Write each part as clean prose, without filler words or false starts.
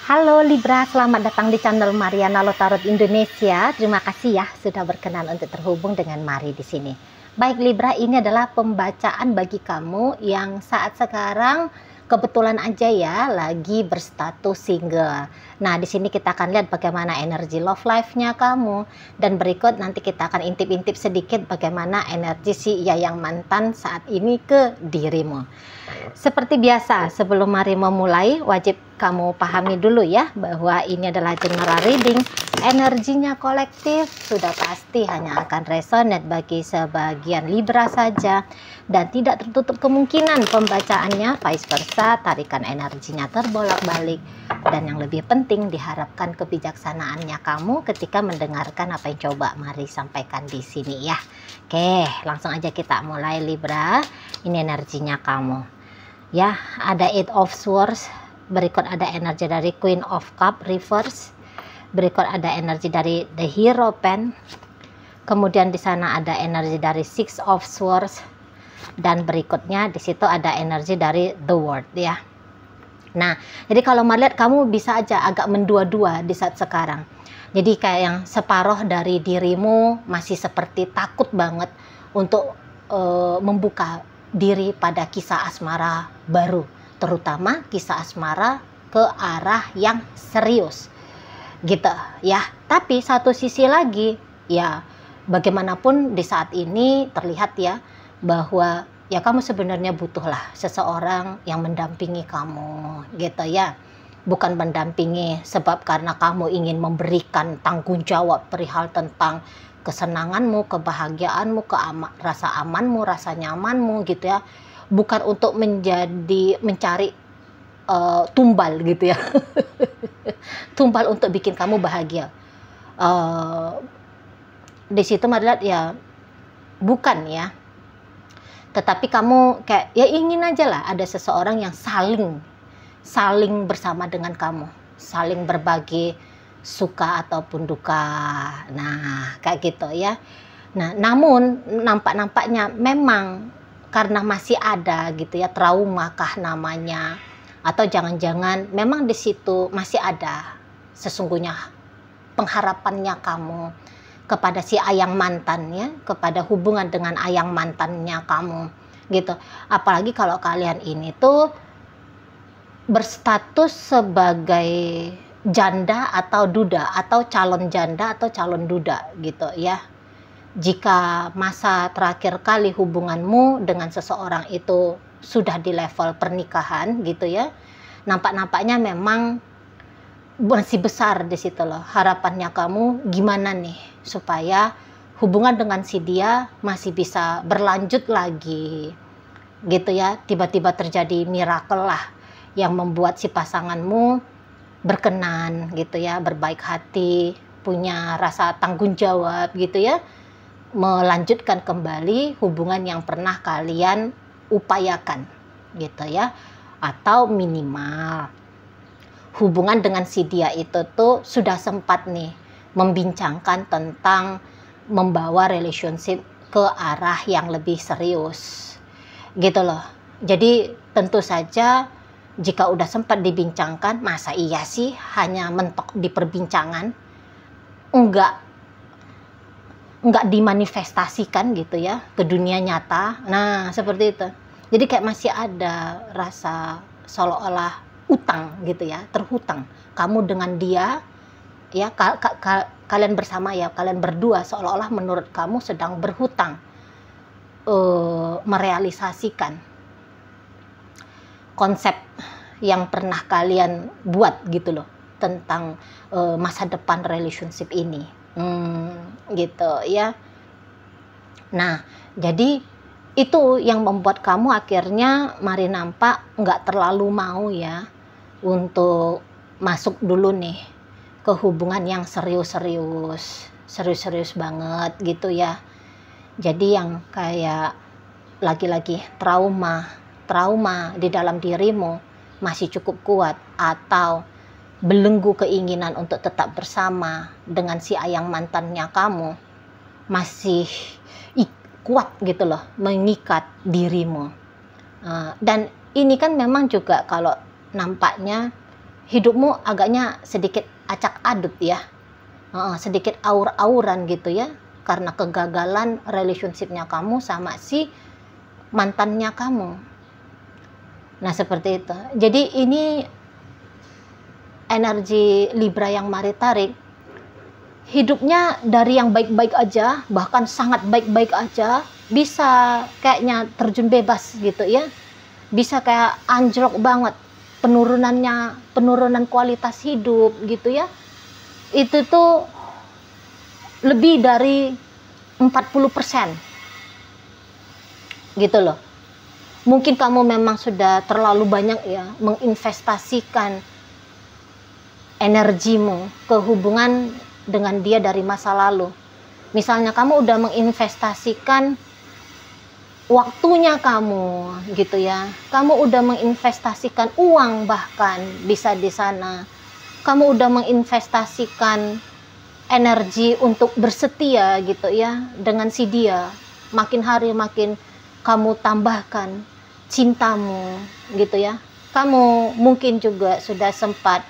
Halo Libra, selamat datang di channel Mariana Lotarot Indonesia. Terima kasih ya sudah berkenan untuk terhubung dengan Mari di sini. Baik Libra, ini adalah pembacaan bagi kamu yang saat sekarang kebetulan aja ya lagi berstatus single. Nah, di sini kita akan lihat bagaimana energi love life-nya kamu, dan berikut nanti kita akan intip-intip sedikit bagaimana energi si yang mantan saat ini ke dirimu. Seperti biasa, sebelum Mari memulai, wajib kamu pahami dulu ya bahwa ini adalah general reading. Energinya kolektif, sudah pasti hanya akan resonate bagi sebagian Libra saja, dan tidak tertutup kemungkinan pembacaannya vice versa, tarikan energinya terbolak-balik. Dan yang lebih penting, diharapkan kebijaksanaannya kamu ketika mendengarkan apa yang coba Mari sampaikan di sini ya. Oke, langsung aja kita mulai Libra. Ini energinya kamu. Ya, ada Eight of Swords, berikut ada energi dari Queen of Cup reverse, berikut ada energi dari The Hero Pen, kemudian di sana ada energi dari Six of Swords, dan berikutnya di situ ada energi dari The World ya. Nah, jadi kalau melihat kamu bisa aja agak mendua-dua di saat sekarang. Jadi kayak yang separuh dari dirimu masih seperti takut banget untuk membuka diri pada kisah asmara baru, terutama kisah asmara ke arah yang serius gitu ya. Tapi satu sisi lagi ya, bagaimanapun di saat ini terlihat ya bahwa ya kamu sebenarnya butuhlah seseorang yang mendampingi kamu gitu ya. Bukan mendampingi sebab karena kamu ingin memberikan tanggung jawab perihal tentang kesenanganmu, kebahagiaanmu, rasa amanmu, rasa nyamanmu gitu ya. Bukan untuk mencari tumbal gitu ya. Tumbal untuk bikin kamu bahagia. Di situ melihat ya bukan ya. Tetapi kamu kayak ya ingin aja lah ada seseorang yang saling bersama dengan kamu, saling berbagi suka ataupun duka. Nah, kayak gitu ya. Nah, namun nampaknya memang karena masih ada gitu ya trauma kah namanya, atau jangan-jangan memang di situ masih ada sesungguhnya pengharapannya kamu kepada si ayang mantannya, kepada hubungan dengan ayang mantannya kamu gitu. Apalagi kalau kalian ini tuh berstatus sebagai janda atau duda, atau calon janda atau calon duda gitu ya. Jika masa terakhir kali hubunganmu dengan seseorang itu sudah di level pernikahan gitu ya, nampaknya memang masih besar di situ loh. Harapannya kamu gimana nih supaya hubungan dengan si dia masih bisa berlanjut lagi gitu ya. Tiba-tiba terjadi miracle lah yang membuat si pasanganmu berkenan gitu ya, berbaik hati, punya rasa tanggung jawab gitu ya, melanjutkan kembali hubungan yang pernah kalian upayakan gitu ya. Atau minimal hubungan dengan si dia itu tuh sudah sempat nih membincangkan tentang membawa relationship ke arah yang lebih serius gitu loh. Jadi tentu saja jika udah sempat dibincangkan, masa iya sih hanya mentok di perbincangan, enggak dimanifestasikan gitu ya ke dunia nyata. Nah, seperti itu. Jadi kayak masih ada rasa seolah-olah utang gitu ya, terhutang. Kamu dengan dia ya, kalian bersama ya, kalian berdua seolah-olah menurut kamu sedang berhutang merealisasikan konsep yang pernah kalian buat gitu loh tentang masa depan relationship ini gitu ya. Nah, jadi itu yang membuat kamu akhirnya Mari nampak nggak terlalu mau ya untuk masuk dulu nih ke hubungan yang serius banget gitu ya. Jadi yang kayak lagi-lagi trauma di dalam dirimu masih cukup kuat, atau belenggu keinginan untuk tetap bersama dengan si ayang mantannya kamu masih kuat gitu loh, mengikat dirimu. Dan ini kan memang juga kalau nampaknya hidupmu agaknya sedikit acak adut ya, sedikit aur-auran gitu ya, karena kegagalan relationship-nya kamu sama si mantannya kamu. Nah seperti itu. Jadi ini energi Libra yang Mari tarik, hidupnya dari yang baik-baik aja, bahkan sangat baik-baik aja, bisa kayaknya terjun bebas gitu ya, bisa kayak anjlok banget, penurunan kualitas hidup gitu ya, itu tuh lebih dari 40% gitu loh. Mungkin kamu memang sudah terlalu banyak ya menginvestasikan energimu ke hubungan dengan dia dari masa lalu. Misalnya kamu udah menginvestasikan waktunya kamu gitu ya, kamu udah menginvestasikan uang, bahkan bisa di sana kamu udah menginvestasikan energi untuk bersetia gitu ya dengan si dia, makin hari makin kamu tambahkan cintamu gitu ya. Kamu mungkin juga sudah sempat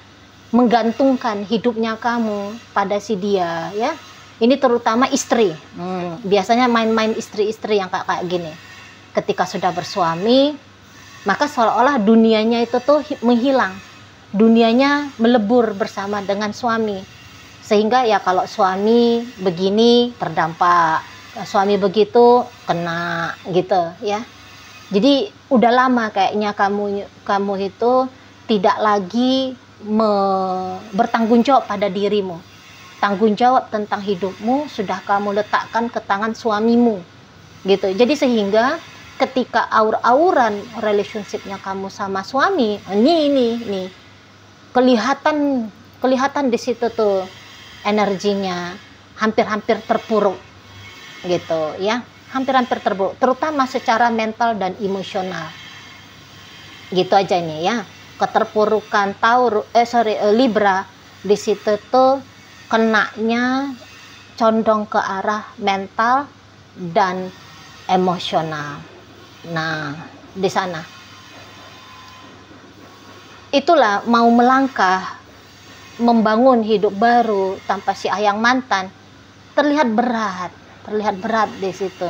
menggantungkan hidupnya kamu pada si dia ya. Ini terutama istri. Biasanya main-main istri-istri yang kayak gini. Ketika sudah bersuami, maka seolah-olah dunianya itu tuh menghilang. Dunianya melebur bersama dengan suami. Sehingga ya kalau suami begini terdampak, suami begitu kena gitu ya. Jadi udah lama kayaknya kamu itu tidak lagi bertanggung jawab pada dirimu. Tanggung jawab tentang hidupmu sudah kamu letakkan ke tangan suamimu gitu. Jadi sehingga ketika aur-auran relationship-nya kamu sama suami, ini kelihatan di situ tuh energinya hampir-hampir terpuruk gitu ya, hampir-hampir terpuruk, terutama secara mental dan emosional gitu aja ini ya. Keterpurukan Libra di situ tuh kenanya condong ke arah mental dan emosional. Nah di sana itulah mau melangkah membangun hidup baru tanpa si ayang mantan terlihat berat di situ.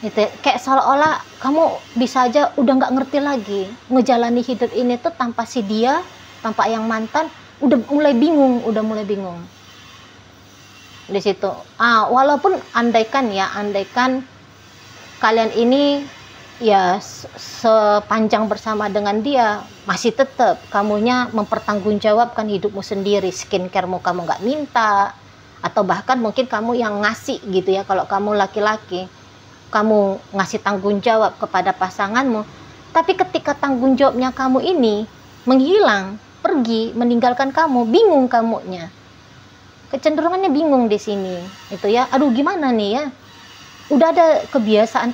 Itu kayak seolah-olah kamu bisa aja udah nggak ngerti lagi ngejalani hidup ini tuh tanpa si dia, tanpa ayang mantan, udah mulai bingung di situ. Walaupun andaikan kalian ini ya sepanjang bersama dengan dia, masih tetap kamunya mempertanggungjawabkan hidupmu sendiri, skincaremu kamu nggak minta, atau bahkan mungkin kamu yang ngasih gitu ya. Kalau kamu laki-laki, kamu ngasih tanggung jawab kepada pasanganmu, tapi ketika tanggung jawabnya kamu ini menghilang, pergi, meninggalkan kamu, bingung kamunya. Kecenderungannya bingung di sini, itu ya. Aduh gimana nih ya? Udah ada kebiasaan,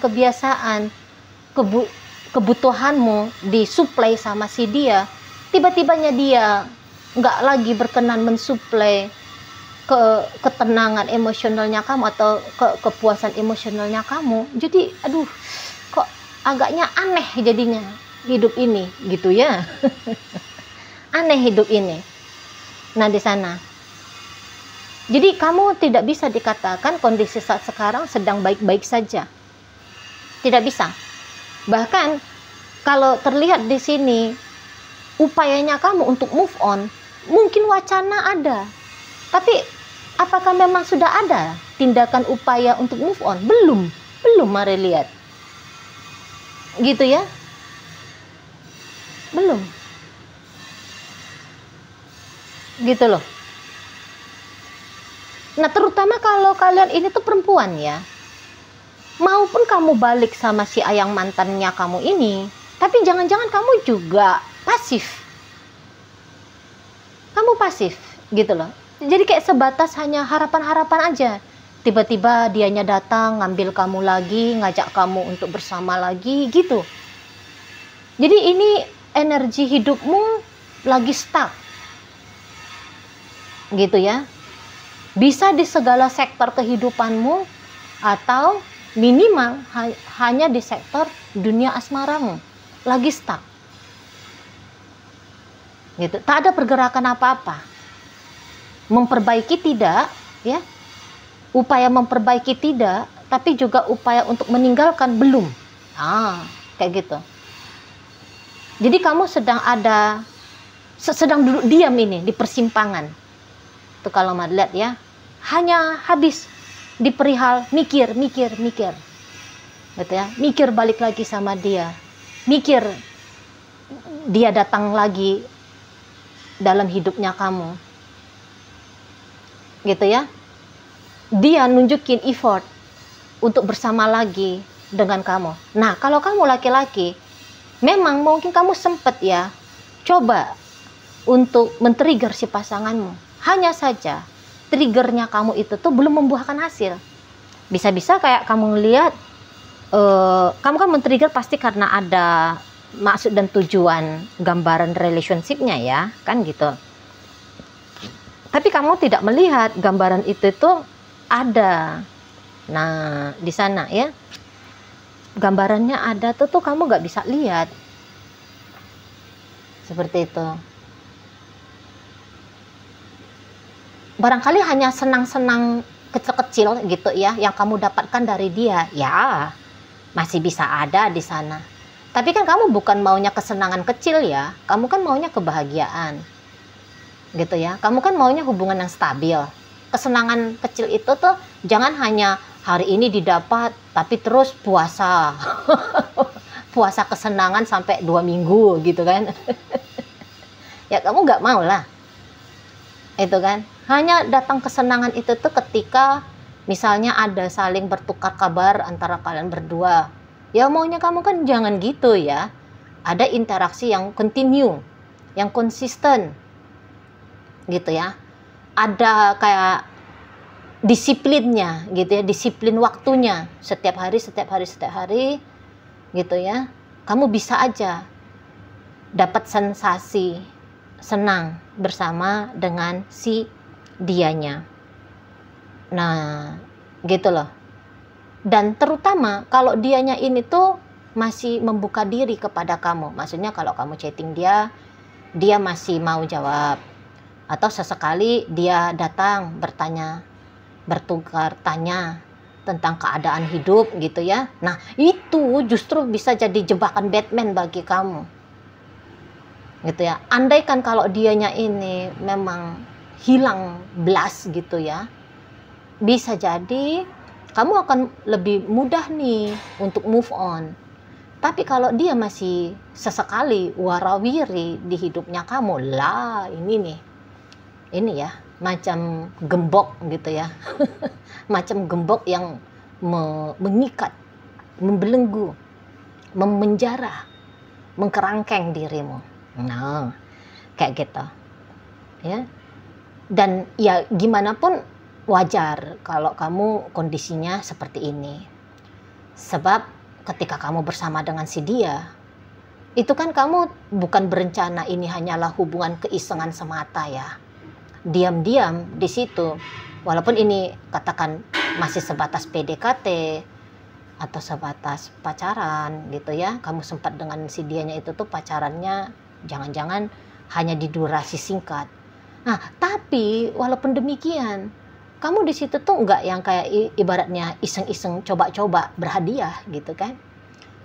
kebutuhanmu disuplai sama si dia, tiba-tibanya dia nggak lagi berkenan mensuplai ketenangan emosionalnya kamu atau kepuasan emosionalnya kamu. Jadi aduh kok agaknya aneh jadinya hidup ini gitu ya. Aneh hidup ini. Nah di sana jadi kamu tidak bisa dikatakan kondisi saat sekarang sedang baik-baik saja, tidak bisa. Bahkan kalau terlihat di sini upayanya kamu untuk move on, mungkin wacana ada, tapi apakah memang sudah ada tindakan upaya untuk move on? Belum, mari lihat. Gitu ya. Belum. Gitu loh. Nah, terutama kalau kalian ini tuh perempuan ya. Maupun kamu balik sama si ayang mantannya kamu ini, tapi jangan-jangan kamu juga pasif. Kamu pasif gitu loh. Jadi kayak sebatas hanya harapan-harapan aja. Tiba-tiba dianya datang, ngambil kamu lagi, ngajak kamu untuk bersama lagi, gitu. Jadi ini energi hidupmu lagi stuck. Gitu ya. Bisa di segala sektor kehidupanmu, atau minimal hanya di sektor dunia asmaramu. Lagi stuck. gitu. Tak ada pergerakan apa-apa. Memperbaiki tidak, ya, upaya memperbaiki tidak, tapi juga upaya untuk meninggalkan belum. Kayak gitu. Jadi kamu sedang duduk diam ini di persimpangan. Tuh kalau mau lihat ya, hanya habis di perihal mikir, gitu ya, mikir balik lagi sama dia, mikir dia datang lagi dalam hidupnya kamu, gitu ya. Dia nunjukin effort untuk bersama lagi dengan kamu. Nah, kalau kamu laki-laki, memang mungkin kamu sempet ya coba untuk men-trigger si pasanganmu. Hanya saja triggernya kamu itu tuh belum membuahkan hasil. Bisa-bisa kayak kamu ngelihat, kamu kan men-trigger pasti karena ada maksud dan tujuan gambaran relationship-nya ya, kan gitu. Tapi kamu tidak melihat gambaran itu tuh ada. Nah, di sana ya, gambarannya ada tuh kamu nggak bisa lihat. Seperti itu. Barangkali hanya senang-senang kecil-kecil gitu ya, yang kamu dapatkan dari dia. Ya, masih bisa ada di sana. Tapi kan kamu bukan maunya kesenangan kecil ya, kamu kan maunya kebahagiaan. Gitu ya, kamu kan maunya hubungan yang stabil. Kesenangan kecil itu tuh jangan hanya hari ini didapat, tapi terus puasa. Puasa kesenangan sampai 2 minggu gitu kan. Ya kamu nggak mau lah. Itu kan, hanya datang kesenangan itu tuh ketika misalnya ada saling bertukar kabar antara kalian berdua. Ya maunya kamu kan jangan gitu ya. Ada interaksi yang continue, yang konsisten. Gitu ya. Ada kayak disiplinnya gitu ya, disiplin waktunya. Setiap hari gitu ya. Kamu bisa aja dapat sensasi senang bersama dengan si dianya. Nah, gitu loh. Dan terutama kalau dianya ini tuh masih membuka diri kepada kamu. Maksudnya kalau kamu chatting dia masih mau jawab. Atau sesekali dia datang bertanya, bertukar tanya tentang keadaan hidup gitu ya. Nah, itu justru bisa jadi jebakan Batman bagi kamu. Gitu ya. Andaikan kalau dianya ini memang hilang belas gitu ya, bisa jadi kamu akan lebih mudah nih untuk move on. Tapi kalau dia masih sesekali warawiri di hidupnya kamu, lah ini ya macam gembok gitu ya. Macam gembok yang mengikat, membelenggu, memenjara, mengkerangkeng dirimu. Nah, kayak gitu ya. Dan ya gimana pun wajar kalau kamu kondisinya seperti ini. Sebab ketika kamu bersama dengan si dia, itu kan kamu bukan berencana ini hanyalah hubungan keisengan semata ya. Diam-diam di situ, walaupun ini katakan masih sebatas PDKT atau sebatas pacaran gitu ya. Kamu sempat dengan si dianya itu tuh pacarannya jangan-jangan hanya di durasi singkat. Nah, tapi walaupun demikian, kamu di situ tuh enggak yang kayak ibaratnya iseng-iseng coba-coba berhadiah gitu kan.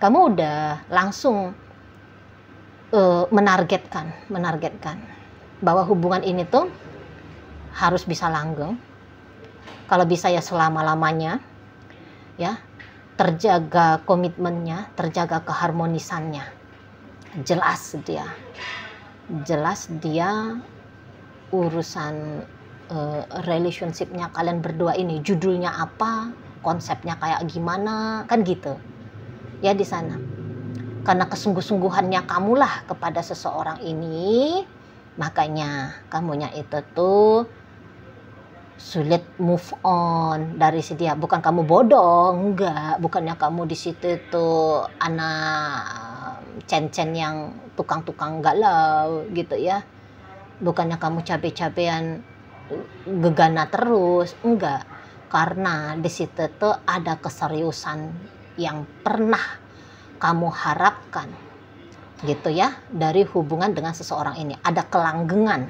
Kamu udah langsung menargetkan bahwa hubungan ini tuh harus bisa langgeng. Kalau bisa ya selama-lamanya ya, terjaga komitmennya, terjaga keharmonisannya. Jelas dia urusan relationship-nya kalian berdua ini, judulnya apa, konsepnya kayak gimana, kan gitu ya di sana. Karena kesungguh-sungguhannya kamulah kepada seseorang ini, makanya kamunya itu tuh sulit move on dari si dia. Bukan kamu bodoh, enggak. Bukannya kamu di situ tuh anak cen-cen yang tukang-tukang galau gitu ya. Bukannya kamu cabe-cabean gegana terus, enggak. Karena di situ tuh ada keseriusan yang pernah kamu harapkan gitu ya, dari hubungan dengan seseorang ini. Ada kelanggengan,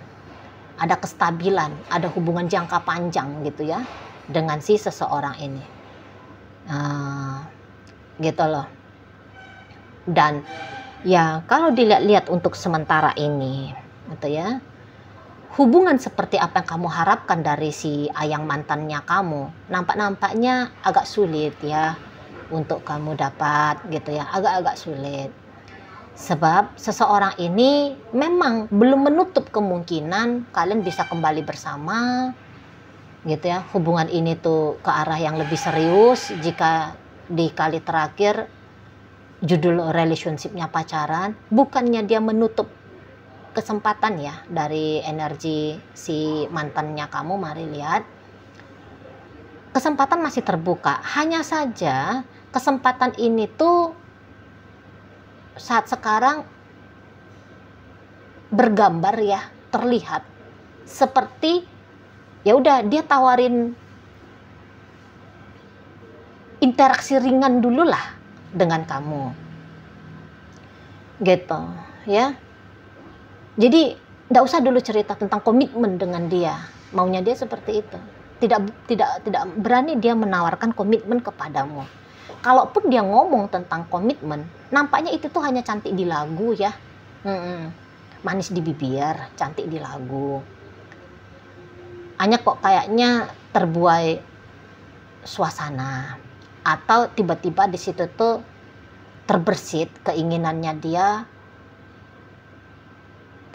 ada kestabilan, ada hubungan jangka panjang gitu ya dengan si seseorang ini. Gitu loh. Dan ya kalau dilihat-lihat untuk sementara ini gitu ya, hubungan seperti apa yang kamu harapkan dari si ayang mantannya kamu, nampaknya agak sulit ya untuk kamu dapat gitu ya, agak-agak sulit. Sebab seseorang ini memang belum menutup kemungkinan kalian bisa kembali bersama gitu ya. Hubungan ini tuh ke arah yang lebih serius jika di kali terakhir judul relationship-nya pacaran, bukannya dia menutup kesempatan ya dari energi si mantannya kamu. Mari lihat, kesempatan masih terbuka, hanya saja kesempatan ini tuh saat sekarang bergambar ya, terlihat seperti ya udah dia tawarin interaksi ringan dulu lah dengan kamu gitu ya. Jadi nggak usah dulu cerita tentang komitmen dengan dia, maunya dia seperti itu. Tidak berani dia menawarkan komitmen kepadamu. Kalaupun dia ngomong tentang komitmen, nampaknya itu tuh hanya cantik di lagu ya, manis di bibir, cantik di lagu. Hanya kok kayaknya terbuai suasana, atau tiba-tiba di situ tuh terbersit keinginannya dia,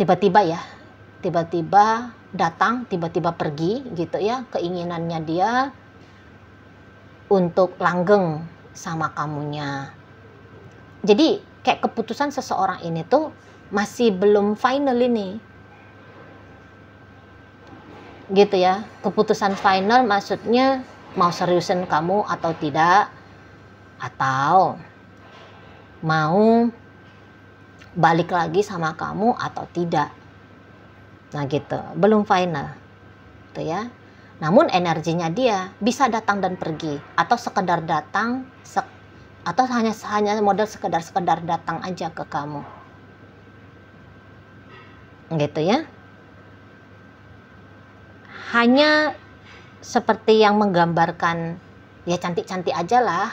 tiba-tiba datang, tiba-tiba pergi gitu ya, keinginannya dia untuk langgeng sama kamunya. Jadi kayak keputusan seseorang ini tuh masih belum final ini gitu ya. Keputusan final maksudnya mau seriusin kamu atau tidak, atau mau balik lagi sama kamu atau tidak. Nah gitu, belum final gitu ya. Namun energinya dia bisa datang dan pergi, atau sekedar datang, atau hanya model sekedar datang aja ke kamu gitu ya. Hanya seperti yang menggambarkan ya, cantik-cantik aja lah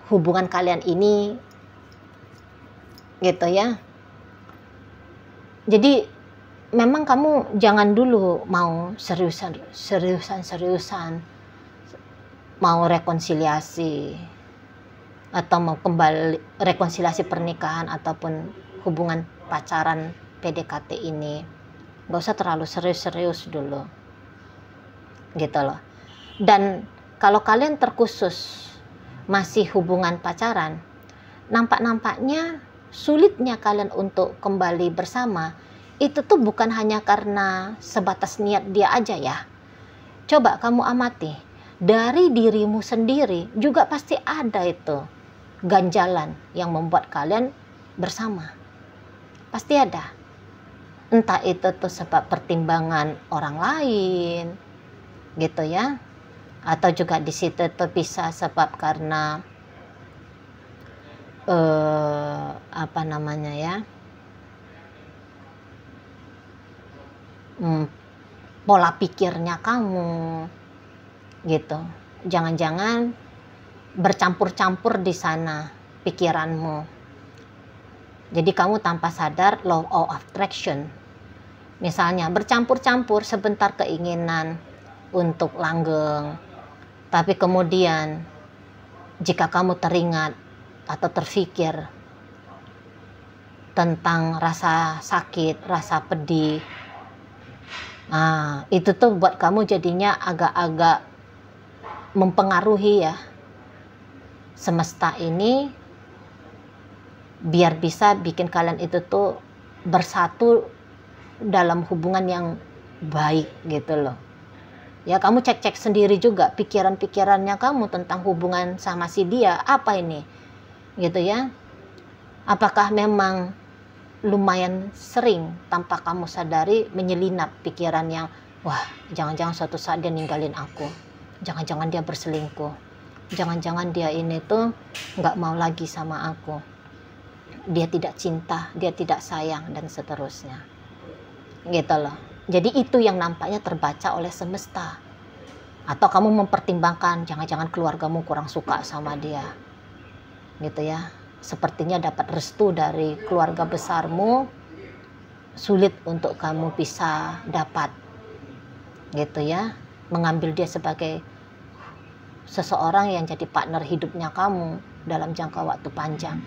hubungan kalian ini gitu ya. Jadi memang kamu jangan dulu mau seriusan, mau rekonsiliasi atau mau kembali rekonsiliasi pernikahan ataupun hubungan pacaran PDKT ini. Gak usah terlalu serius dulu gitu loh. Dan kalau kalian terkhusus masih hubungan pacaran, nampaknya sulitnya kalian untuk kembali bersama itu tuh bukan hanya karena sebatas niat dia aja ya. Coba kamu amati, dari dirimu sendiri juga pasti ada itu ganjalan yang membuat kalian bersama. Pasti ada. Entah itu tuh sebab pertimbangan orang lain gitu ya, atau juga di situ tuh bisa sebab karena pola pikirnya kamu gitu. Jangan-jangan bercampur-campur di sana pikiranmu. Jadi kamu tanpa sadar law of attraction. Misalnya bercampur-campur sebentar keinginan untuk langgeng, tapi kemudian jika kamu teringat atau terfikir tentang rasa sakit, rasa pedih, itu tuh buat kamu jadinya agak-agak mempengaruhi ya semesta ini, biar bisa bikin kalian itu tuh bersatu dalam hubungan yang baik gitu loh. Ya kamu cek-cek sendiri juga pikiran-pikirannya kamu tentang hubungan sama si dia, apa ini gitu ya. Apakah memang lumayan sering tanpa kamu sadari menyelinap pikiran yang, wah jangan-jangan suatu saat dia ninggalin aku, jangan-jangan dia berselingkuh, jangan-jangan dia ini tuh nggak mau lagi sama aku dia tidak cinta, dia tidak sayang, dan seterusnya. Gitu loh. Jadi itu yang nampaknya terbaca oleh semesta. Atau kamu mempertimbangkan jangan-jangan keluargamu kurang suka sama dia. Gitu ya. Sepertinya dapat restu dari keluarga besarmu sulit untuk kamu bisa dapat. Gitu ya. Mengambil dia sebagai seseorang yang jadi partner hidupnya kamu dalam jangka waktu panjang.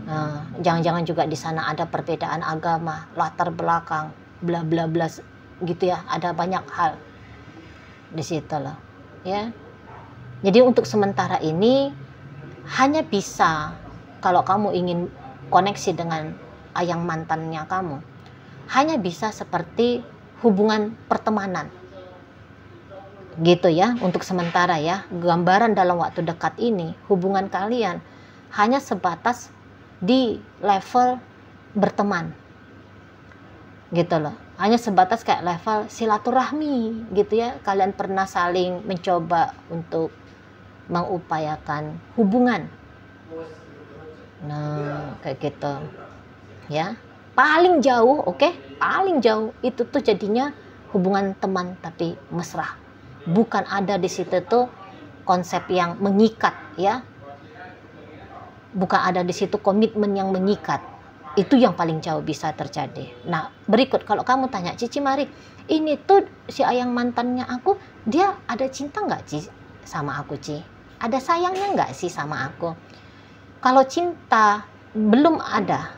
Nah, jangan-jangan juga di sana ada perbedaan agama, latar belakang, bla bla bla gitu ya. Ada banyak hal di situ loh, ya. Jadi untuk sementara ini hanya bisa kalau kamu ingin koneksi dengan ayang mantannya kamu, hanya bisa seperti hubungan pertemanan. Gitu ya, untuk sementara ya. Gambaran dalam waktu dekat ini hubungan kalian hanya sebatas di level berteman. Gitu loh. Hanya sebatas kayak level silaturahmi gitu ya. Kalian pernah saling mencoba untuk mengupayakan hubungan. Nah, kayak gitu. Ya. Paling jauh, oke? Paling jauh itu tuh jadinya hubungan teman tapi mesra. Bukan ada di situ tuh konsep yang mengikat ya. Bukan ada di situ komitmen yang mengikat. Itu yang paling jauh bisa terjadi. Nah, berikut kalau kamu tanya, Cici Mari, ini tuh si ayang mantannya aku, dia ada cinta nggak Ci sama aku Ci? Ada sayangnya nggak sih sama aku? Kalau cinta belum ada.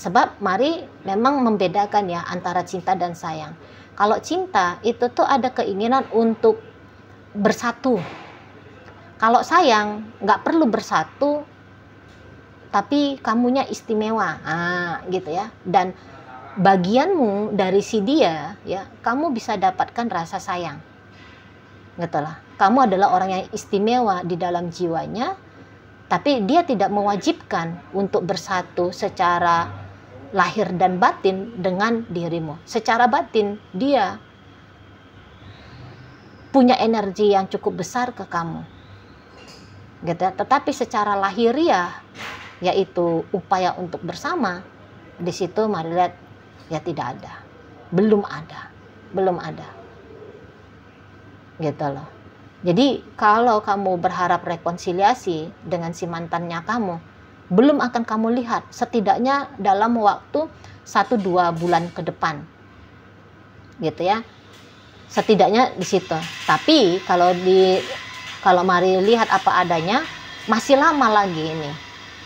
Sebab Mari memang membedakan ya antara cinta dan sayang. Kalau cinta itu tuh ada keinginan untuk bersatu. Kalau sayang nggak perlu bersatu, tapi kamunya istimewa, gitu ya. Dan bagianmu dari si dia, ya, kamu bisa dapatkan rasa sayang, gitu lah. Kamu adalah orang yang istimewa di dalam jiwanya, tapi dia tidak mewajibkan untuk bersatu secara lahir dan batin dengan dirimu. Secara batin dia punya energi yang cukup besar ke kamu, gitu ya. Tetapi secara lahiriah, yaitu upaya untuk bersama, di situ mari lihat ya tidak ada, belum ada, gitu loh. Jadi kalau kamu berharap rekonsiliasi dengan si mantannya kamu, belum akan kamu lihat setidaknya dalam waktu 1-2 bulan ke depan, gitu ya. Setidaknya di situ. Tapi kalau mari lihat apa adanya, masih lama lagi ini.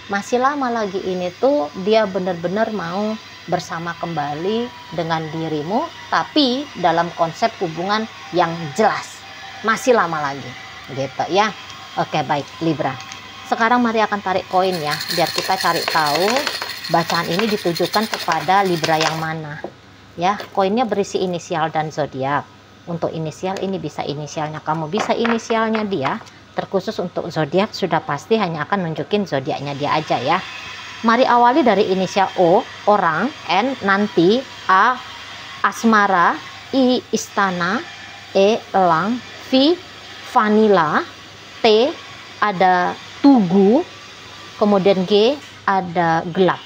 Masih lama lagi ini tuh dia benar-benar mau bersama kembali dengan dirimu, tapi dalam konsep hubungan yang jelas. Masih lama lagi, gitu ya. Oke, baik Libra. Sekarang mari akan tarik koin ya, biar kita cari tahu bacaan ini ditujukan kepada Libra yang mana. Ya, koinnya berisi inisial dan zodiak. Untuk inisial ini bisa inisialnya kamu, bisa inisialnya dia. Terkhusus untuk zodiak sudah pasti hanya akan nunjukin zodiaknya dia aja ya. Mari awali dari inisial O, orang, N, nanti, A, asmara, I, istana, E, elang, V, vanila, T, ada tugu, kemudian G, ada gelap.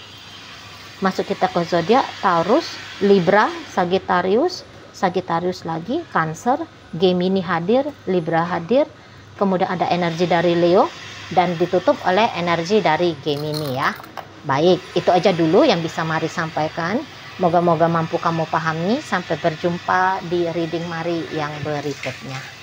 Masuk kita ke zodiak, Taurus, Libra, Sagittarius, Sagittarius lagi, Cancer, Gemini hadir, Libra hadir, kemudian ada energi dari Leo dan ditutup oleh energi dari Gemini ya. Baik, itu aja dulu yang bisa Mari sampaikan. Moga-moga mampu kamu pahami. Sampai berjumpa di reading Mari yang berikutnya.